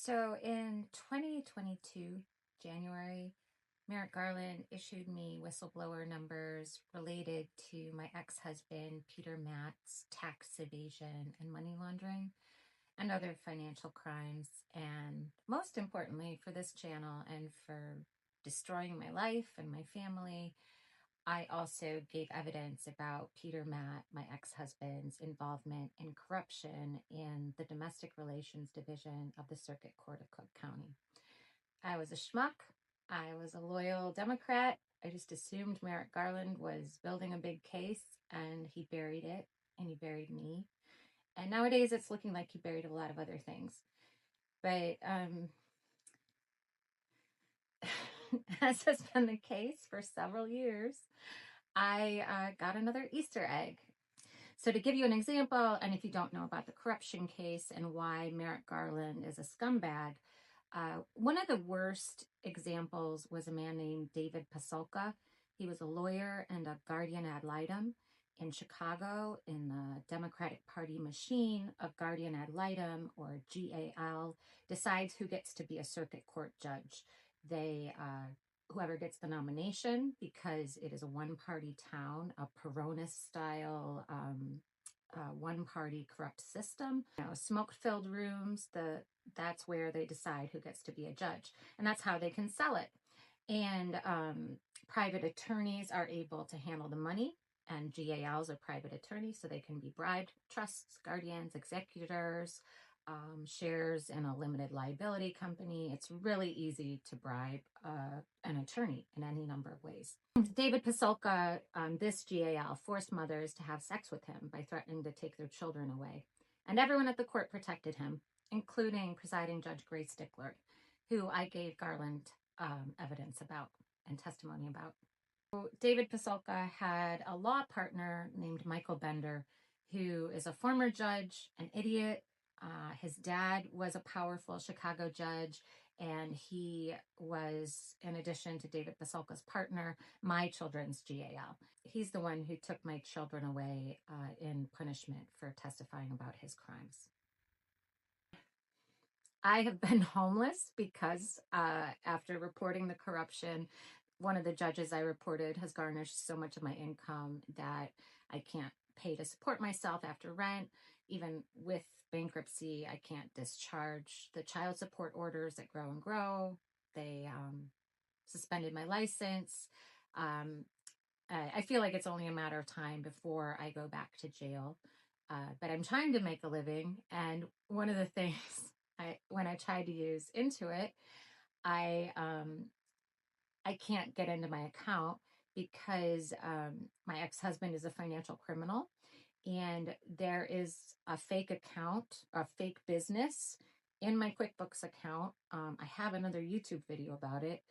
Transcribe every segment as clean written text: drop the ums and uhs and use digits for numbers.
So in 2022, January, Merrick Garland issued me whistleblower numbers related to my ex-husband, Peter Matt's tax evasion and money laundering and other financial crimes. And most importantly for this channel and for destroying my life and my family, I also gave evidence about Peter Matt, my ex-husband's involvement in corruption in the Domestic Relations Division of the Circuit Court of Cook County. I was a schmuck. I was a loyal Democrat. I just assumed Merrick Garland was building a big case, and he buried it, and he buried me. And nowadays it's looking like he buried a lot of other things. But as has been the case for several years, I got another Easter egg. So to give you an example, and if you don't know about the corruption case and why Merrick Garland is a scumbag, one of the worst examples was a man named David Pasulka. He was a lawyer and a guardian ad litem in Chicago in the Democratic Party machine of guardian ad litem, or GAL, decides who gets to be a circuit court judge. Whoever gets the nomination, because it is a one-party town, a Peronist-style one-party corrupt system. Smoke-filled rooms, that's where they decide who gets to be a judge. And that's how they can sell it. And private attorneys are able to handle the money, and GALs are private attorneys, so they can be bribed. Trusts, guardians, executors, shares in a limited liability company. It's really easy to bribe an attorney in any number of ways. David Pasulka, this GAL, forced mothers to have sex with him by threatening to take their children away. And everyone at the court protected him, including presiding Judge Grace Stickler, who I gave Garland evidence about and testimony about. So David Pasulka had a law partner named Michael Bender, who is a former judge, an idiot. His dad was a powerful Chicago judge, and he was, in addition to David Pasulka's partner, my children's GAL. He's the one who took my children away in punishment for testifying about his crimes. I have been homeless because after reporting the corruption, one of the judges I reported has garnished so much of my income that I can't pay to support myself after rent. Even with bankruptcy, I can't discharge the child support orders that grow and grow. They suspended my license. I feel like it's only a matter of time before I go back to jail. But I'm trying to make a living. And one of the things, when I tried to use Intuit, I can't get into my account because my ex-husband is a financial criminal, and there is a fake account, a fake business in my QuickBooks account. I have another YouTube video about it,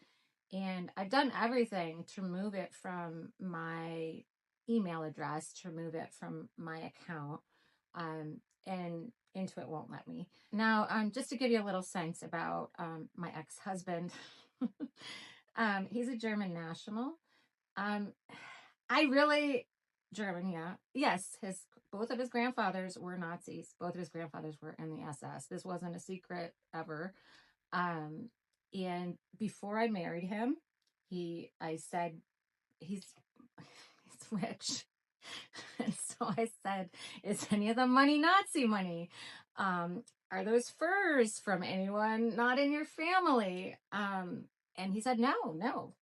and I've done everything to remove it from my email address, to remove it from my account, and Intuit won't let me. Now, just to give you a little sense about my ex-husband, he's a German national. German, yeah. Yes, both of his grandfathers were Nazis. Both of his grandfathers were in the SS. This wasn't a secret ever. And before I married him, I said, he's rich. And so I said, is any of the money Nazi money? Are those furs from anyone not in your family? And he said, no.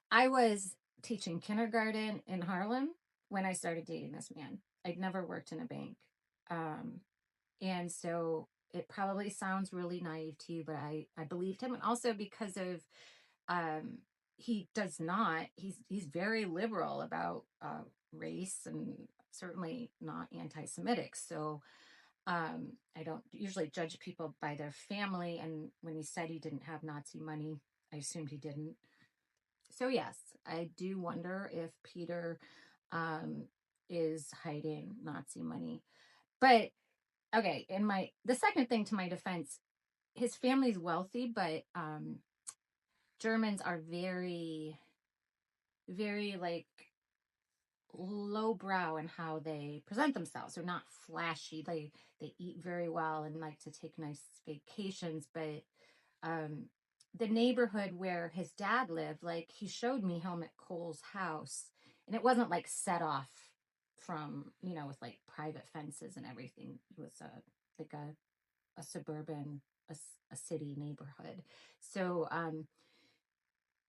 I was teaching kindergarten in Harlem when I started dating this man. I'd never worked in a bank. And so it probably sounds really naive to you, but I believed him. And also because of, he's very liberal about race, and certainly not anti-Semitic. So I don't usually judge people by their family. And when he said he didn't have Nazi money, I assumed he didn't. So yes, I do wonder if Peter is hiding Nazi money. But okay, the second thing to my defense, his family's wealthy, but Germans are very, very lowbrow in how they present themselves. They're not flashy. They eat very well and like to take nice vacations, but um, the neighborhood where his dad lived, like he showed me home at Cole's house, and it wasn't like set off from, you know, with like private fences and everything. It was like a suburban, a city neighborhood. So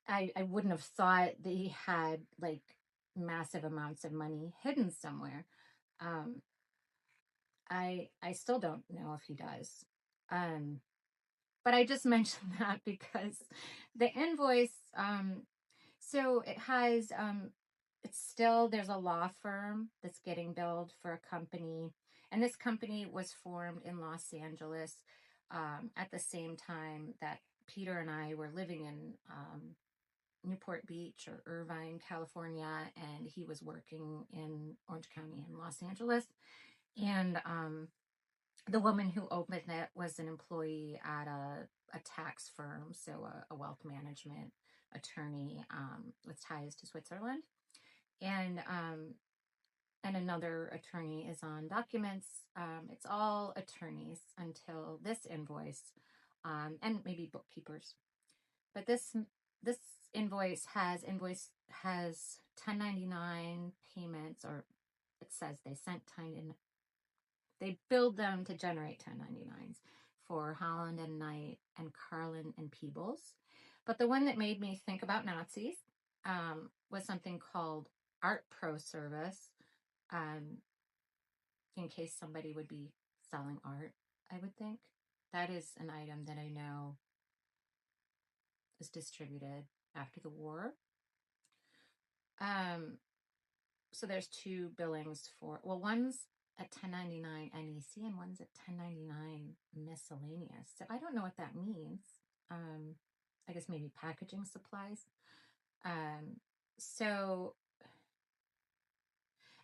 I wouldn't have thought that he had like massive amounts of money hidden somewhere. Um, I still don't know if he does. Um, but I just mentioned that because the invoice, so it has, it's still, there's a law firm that's getting billed for a company. And this company was formed in Los Angeles at the same time that Peter and I were living in Newport Beach or Irvine, California, and he was working in Orange County in Los Angeles. And the woman who opened it was an employee at a tax firm, so a wealth management attorney with ties to Switzerland. And another attorney is on documents. It's all attorneys until this invoice, and maybe bookkeepers. But this invoice has 1099 payments, or it says they sent 10, they billed them to generate 1099s for Holland and Knight and Carlin and Peebles. But the one that made me think about Nazis was something called Art Pro Service, um, in case somebody would be selling art, I would think. That is an item that I know is distributed after the war. So there's two billings for, well, one's at 1099 NEC and one's at 1099 miscellaneous. So I don't know what that means. I guess maybe packaging supplies. So,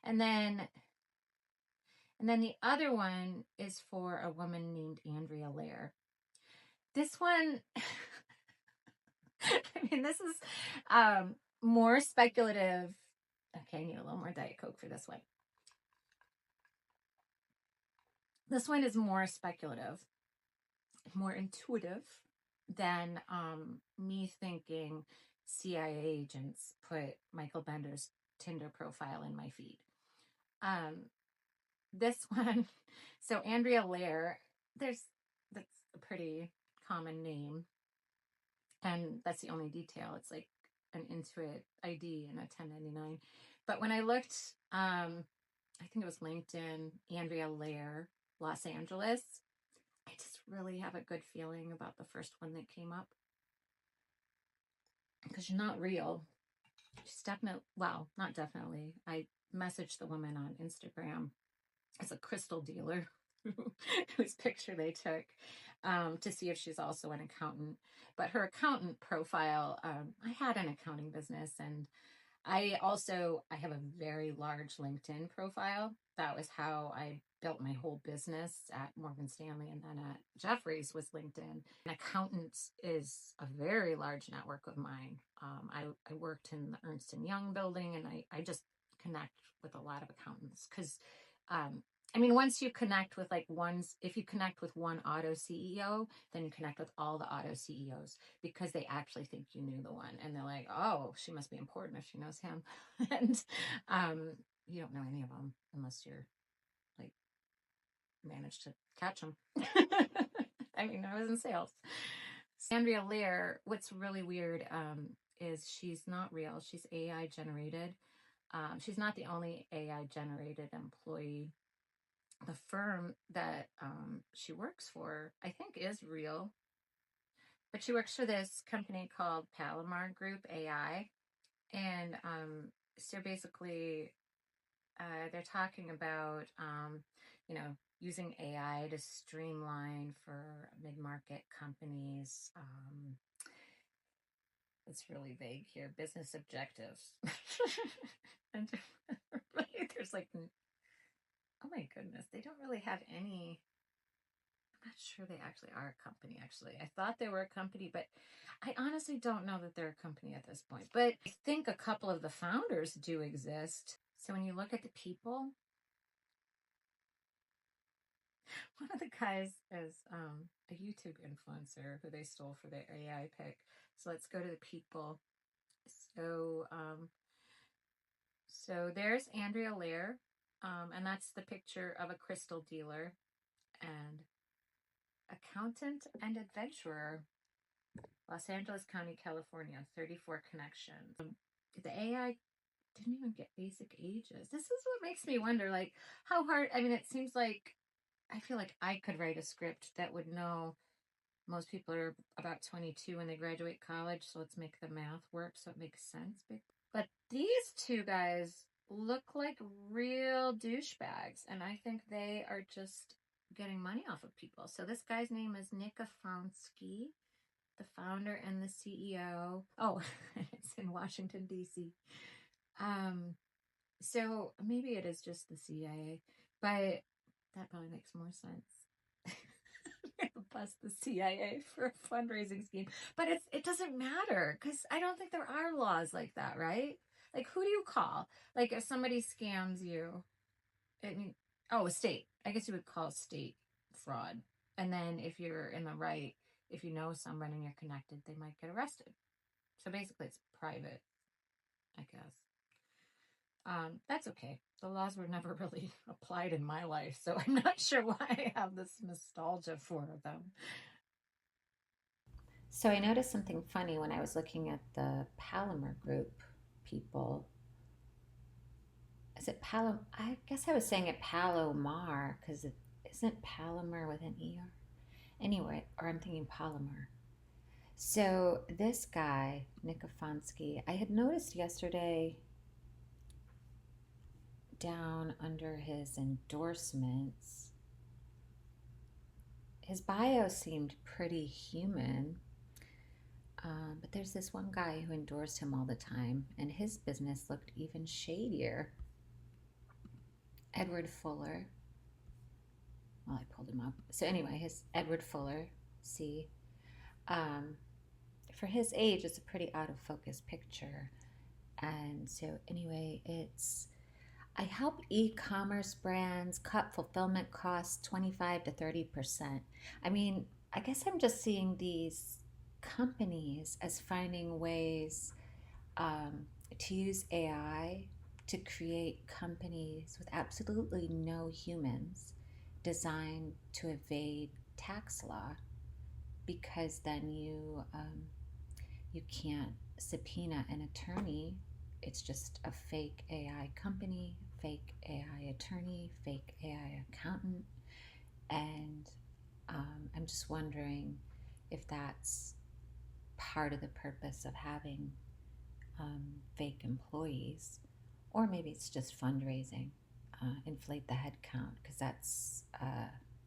and then the other one is for a woman named Andrea Lair. This one, I mean, this is more speculative. Okay, I need a little more Diet Coke for this one. This one is more speculative, more intuitive than me thinking CIA agents put Michael Bender's Tinder profile in my feed. This one, so Andrea Lair, that's a pretty common name, and that's the only detail. It's like an Intuit ID and a 1099. But when I looked, I think it was LinkedIn, Andrea Lair, Los Angeles, I just really have a good feeling about the first one that came up. Because you're not real. She's definitely, well, not definitely. I messaged the woman on Instagram as a crystal dealer whose picture they took to see if she's also an accountant. But her accountant profile, I had an accounting business, and I have a very large LinkedIn profile. That was how I built my whole business at Morgan Stanley, and then at Jefferies was LinkedIn. An accountant is a very large network of mine. I worked in the Ernst & Young building, and I just connect with a lot of accountants because I mean, once you connect with if you connect with one auto CEO, then you connect with all the auto CEOs because they actually think you knew the one. And they're like, oh, she must be important if she knows him. And you don't know any of them unless you're like managed to catch them. I mean, I was in sales. Andrea Lear, what's really weird is she's not real. She's AI generated. She's not the only AI generated employee. The firm that she works for, I think, is real, but she works for this company called Palomar Group AI, and so basically, they're talking about using AI to streamline for mid-market companies. It's really vague here. Business objectives, and there's like, oh my goodness, they don't really have any. I'm not sure they actually are a company, actually. I thought they were a company, but I honestly don't know that they're a company at this point. But I think a couple of the founders do exist. So when you look at the people, one of the guys is a YouTube influencer who they stole for their AI pick. So let's go to the people. So so there's Andrea Lair, and that's the picture of a crystal dealer and accountant and adventurer. Los Angeles County, California, 34 connections. The AI didn't even get basic ages. This is what makes me wonder, like, how hard. I mean, it seems like I feel like I could write a script that would know most people are about 22 when they graduate college, so let's make the math work so it makes sense. But these two guys look like real douchebags, and I think they are just getting money off of people. So this guy's name is Nick Afonsky, the founder and the CEO. Oh, it's in Washington, D.C. So maybe it is just the CIA, but that probably makes more sense. Bust the CIA for a fundraising scheme, but it doesn't matter because I don't think there are laws like that, right? Like, who do you call? Like, if somebody scams you, oh, state. I guess you would call state fraud. And then if you're in the right, if you know someone and you're connected, they might get arrested. So basically, it's private, I guess. That's okay. The laws were never really applied in my life, so I'm not sure why I have this nostalgia for them. So I noticed something funny when I was looking at the Palomar group people. Is it Palom? I guess I was saying it Palomar because it isn't Palomar with an ER. Anyway, or I'm thinking Palomar. So this guy, Nick Afonsky, I had noticed yesterday down under his endorsements, his bio seemed pretty human. But there's this one guy who endorsed him all the time, and his business looked even shadier. Edward Fuller. Well, I pulled him up. So anyway, his Edward Fuller, see, for his age, it's a pretty out of focus picture. And so anyway, I help e-commerce brands cut fulfillment costs 25 to 30%. I mean, I guess I'm just seeing these companies as finding ways to use AI to create companies with absolutely no humans designed to evade tax law, because then you can't subpoena an attorney. It's just a fake AI company, fake AI attorney, fake AI accountant, and I'm just wondering if that's part of the purpose of having fake employees, or maybe it's just fundraising, inflate the head count, because that's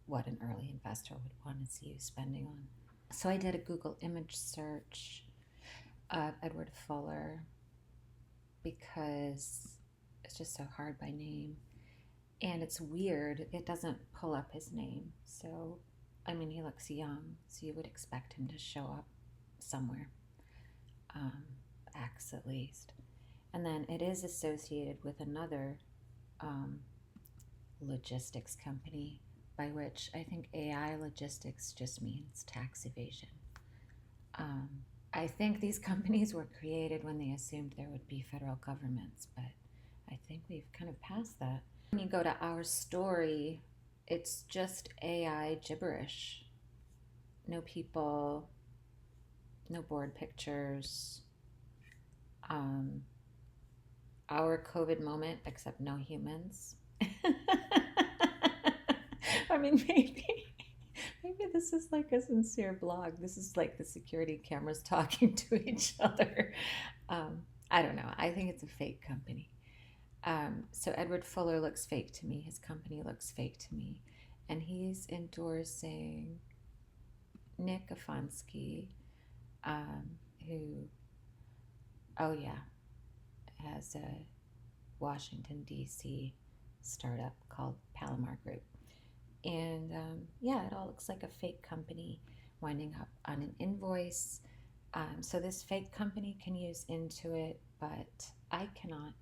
what an early investor would want to see you spending on. So I did a Google image search of Edward Fuller because it's just so hard by name. And it's weird, it doesn't pull up his name. So, I mean, he looks young, so you would expect him to show up somewhere. X at least. And then it is associated with another logistics company, by which I think AI logistics just means tax evasion. I think these companies were created when they assumed there would be federal governments, but I think we've kind of passed that. When you go to our story, it's just AI gibberish. No people, no board pictures. Our COVID moment, except no humans. I mean, maybe this is like a sincere blog. This is like the security cameras talking to each other. I don't know. I think it's a fake company. So Edward Fuller looks fake to me. His company looks fake to me. And he's endorsing Nick Afonsky, who, oh yeah, has a Washington, D.C. startup called Palomar Group. And yeah, it all looks like a fake company winding up on an invoice. So this fake company can use Intuit, but I cannot.